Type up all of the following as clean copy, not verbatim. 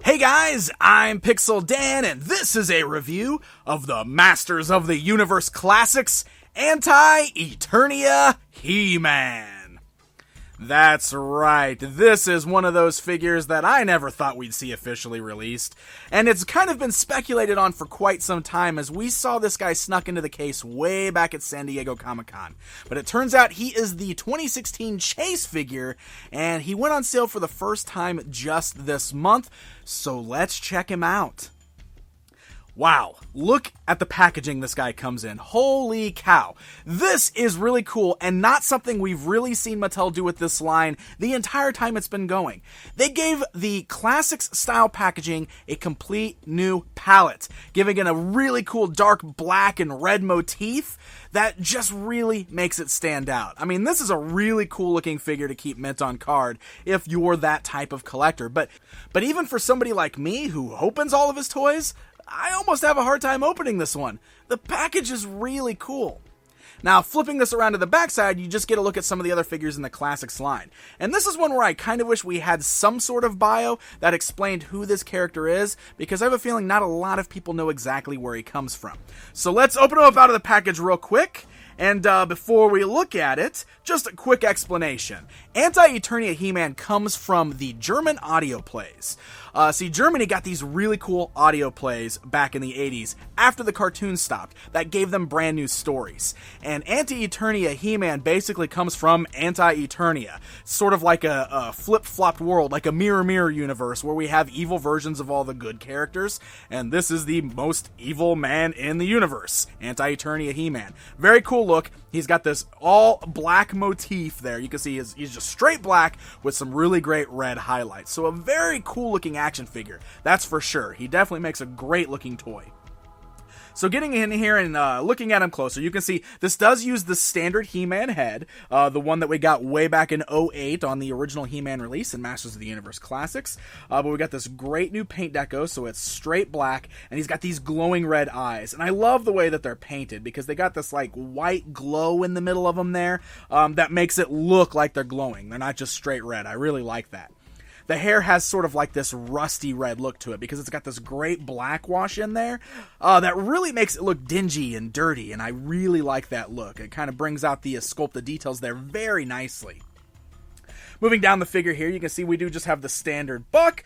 Hey guys, I'm Pixel Dan, and this is a review of the Masters of the Universe Classics, Anti Eternia He-Man. That's right, this is one of those figures that I never thought we'd see officially released, and it's kind of been speculated on for quite some time as we saw this guy snuck into the case way back at San Diego Comic-Con. But it turns out he is the 2016 Chase figure, and he went on sale for the first time just this month, so let's check him out. Wow, look at the packaging this guy comes in. Holy cow. This is really cool and not something we've really seen Mattel do with this line the entire time it's been going. They gave the Classics style packaging a complete new palette, giving it a really cool dark black and red motif that just really makes it stand out. I mean, this is a really cool looking figure to keep mint on card if you're that type of collector. But even for somebody like me who opens all of his toys, I almost have a hard time opening this one. The package is really cool. Now, flipping this around to the backside, you just get a look at some of the other figures in the Classics line. And this is one where I kind of wish we had some sort of bio that explained who this character is, because I have a feeling not a lot of people know exactly where he comes from. So let's open him up out of the package real quick. And before we look at it, just a quick explanation. Anti Eternia He-Man comes from the German audio plays. See, Germany got these really cool audio plays back in the 80s after the cartoons stopped that gave them brand new stories. And Anti Eternia He-Man basically comes from Anti Eternia. Sort of like a flip-flopped world, like a mirror universe where we have evil versions of all the good characters. And this is the most evil man in the universe, Anti Eternia He-Man. Very cool look. He's got this all black motif there. You can see he's just straight black with some really great red highlights. So a very cool looking action figure, that's for sure. He definitely makes a great looking toy. So getting in here and looking at him closer, you can see this does use the standard He-Man head, the one that we got way back in 2008 on the original He-Man release in Masters of the Universe Classics. But we got this great new paint deco, so it's straight black, and he's got these glowing red eyes. And I love the way that they're painted, because they got this like white glow in the middle of them there that makes it look like they're glowing. They're not just straight red. I really like that. The hair has sort of like this rusty red look to it because it's got this great black wash in there that really makes it look dingy and dirty, and I really like that look. It kind of brings out the sculpted details there very nicely. Moving down the figure here, you can see we do just have the standard buck.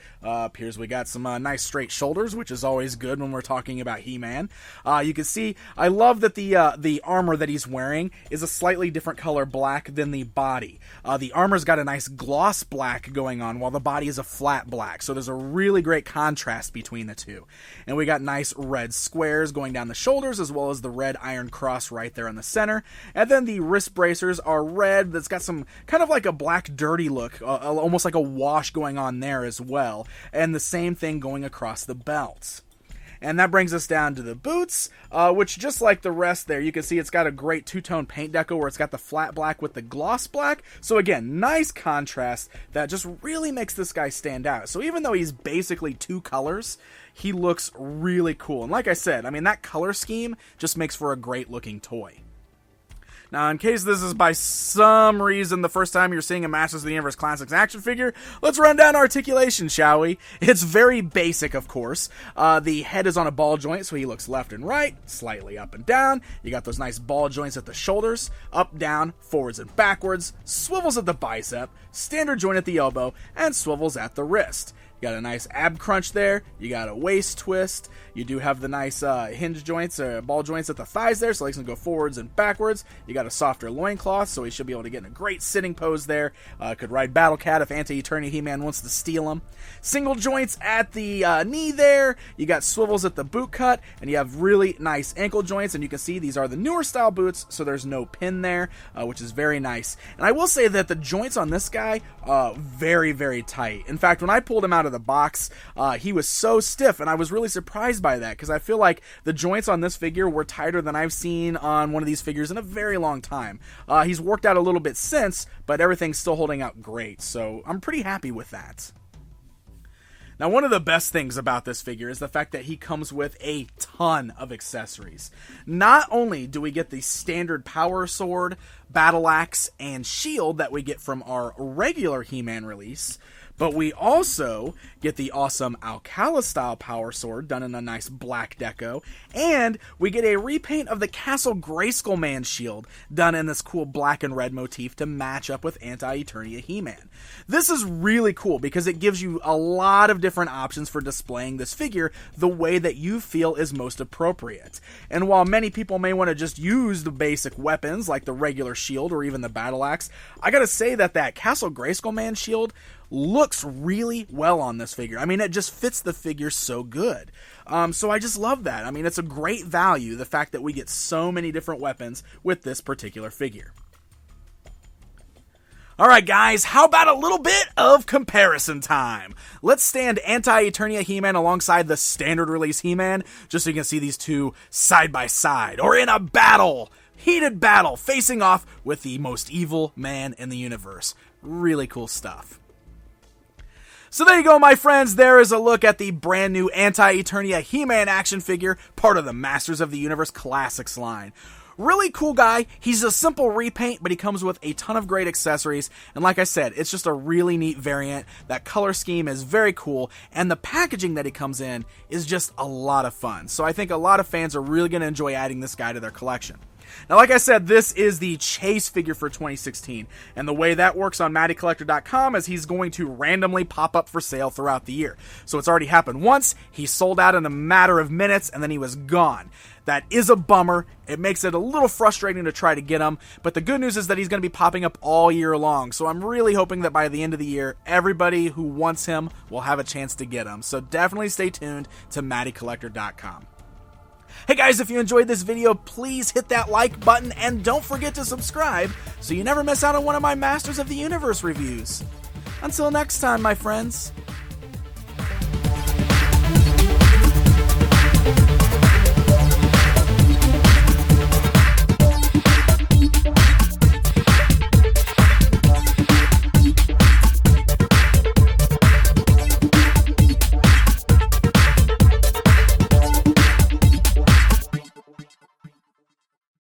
Here's we got some nice straight shoulders, which is always good when we're talking about He-Man. You can see, I love that the armor that he's wearing is a slightly different color black than the body. The armor's got a nice gloss black going on, while the body is a flat black. So there's a really great contrast between the two. And we got nice red squares going down the shoulders, as well as the red iron cross right there in the center. And then the wrist bracers are red. That's got some kind of like a black dirty look, almost like a wash going on there as well, and the same thing going across the belts. And that brings us down to the boots, which just like the rest there, you can see it's got a great two-tone paint deco where it's got the flat black with the gloss black. So again, nice contrast that just really makes this guy stand out. So even though he's basically two colors, he looks really cool. And like I said, I mean, that color scheme just makes for a great looking toy. Now, in case this is by some reason the first time you're seeing a Masters of the Universe Classics action figure, let's run down Articulation, shall we? It's very basic, of course. The head is on a ball joint, so he looks left and right, slightly up and down. You got those nice ball joints at the shoulders, up, down, forwards and backwards, swivels at the bicep, standard joint at the elbow, and swivels at the wrist. You got a nice ab crunch there. You got a waist twist. You do have the nice hinge joints, ball joints at the thighs there, so he can go forwards and backwards. You got a softer loincloth, so he should be able to get in a great sitting pose there. Could ride Battle Cat if Anti Eternia He-Man wants to steal him. Single joints at the knee there. You got swivels at the boot cut, and you have really nice ankle joints, and you can see these are the newer style boots, so there's no pin there, which is very nice. And I will say that the joints on this guy, very, very tight. In fact, when I pulled him out of the box, he was so stiff, and I was really surprised by that, because I feel like the joints on this figure were tighter than I've seen on one of these figures in a very long time. He's worked out a little bit since, but everything's still holding out great, so I'm pretty happy with that. Now, one of the best things about this figure is the fact that he comes with a ton of accessories. Not only do we get the standard power sword, battle axe, and shield that we get from our regular He-Man release, But we also get the awesome Alcala style power sword done in a nice black deco, and we get a repaint of the Castle Grayskull Man shield done in this cool black and red motif to match up with Anti Eternia He-Man. This is really cool because it gives you a lot of different options for displaying this figure the way that you feel is most appropriate. And while many people may want to just use the basic weapons like the regular shield or even the battle axe, I gotta say that Castle Grayskull Man shield looks really well on this figure. I mean, it just fits the figure so good. So I just love that. I mean, it's a great value, the fact that we get so many different weapons with this particular figure. Alright guys, how about a little bit of comparison time? Let's stand Anti Eternia He-Man alongside the standard release He-Man, just so you can see these two side by side, or in a battle, heated battle, facing off with the most evil man in the universe. Really cool stuff. So there you go, my friends. There is a look at the brand new Anti Eternia He-Man action figure, part of the Masters of the Universe Classics line. Really cool guy. He's a simple repaint, but he comes with a ton of great accessories. And like I said, it's just a really neat variant. That color scheme is very cool, and the packaging that he comes in is just a lot of fun. So I think a lot of fans are really going to enjoy adding this guy to their collection. Now, like I said, this is the Chase figure for 2016, and the way that works on MattyCollector.com is he's going to randomly pop up for sale throughout the year. So it's already happened once, he sold out in a matter of minutes, and then he was gone. That is a bummer. It makes it a little frustrating to try to get him, but the good news is that he's going to be popping up all year long, so I'm really hoping that by the end of the year, everybody who wants him will have a chance to get him. So definitely stay tuned to MattyCollector.com. Hey guys, if you enjoyed this video, please hit that like button and don't forget to subscribe so you never miss out on one of my Masters of the Universe reviews. Until next time, my friends.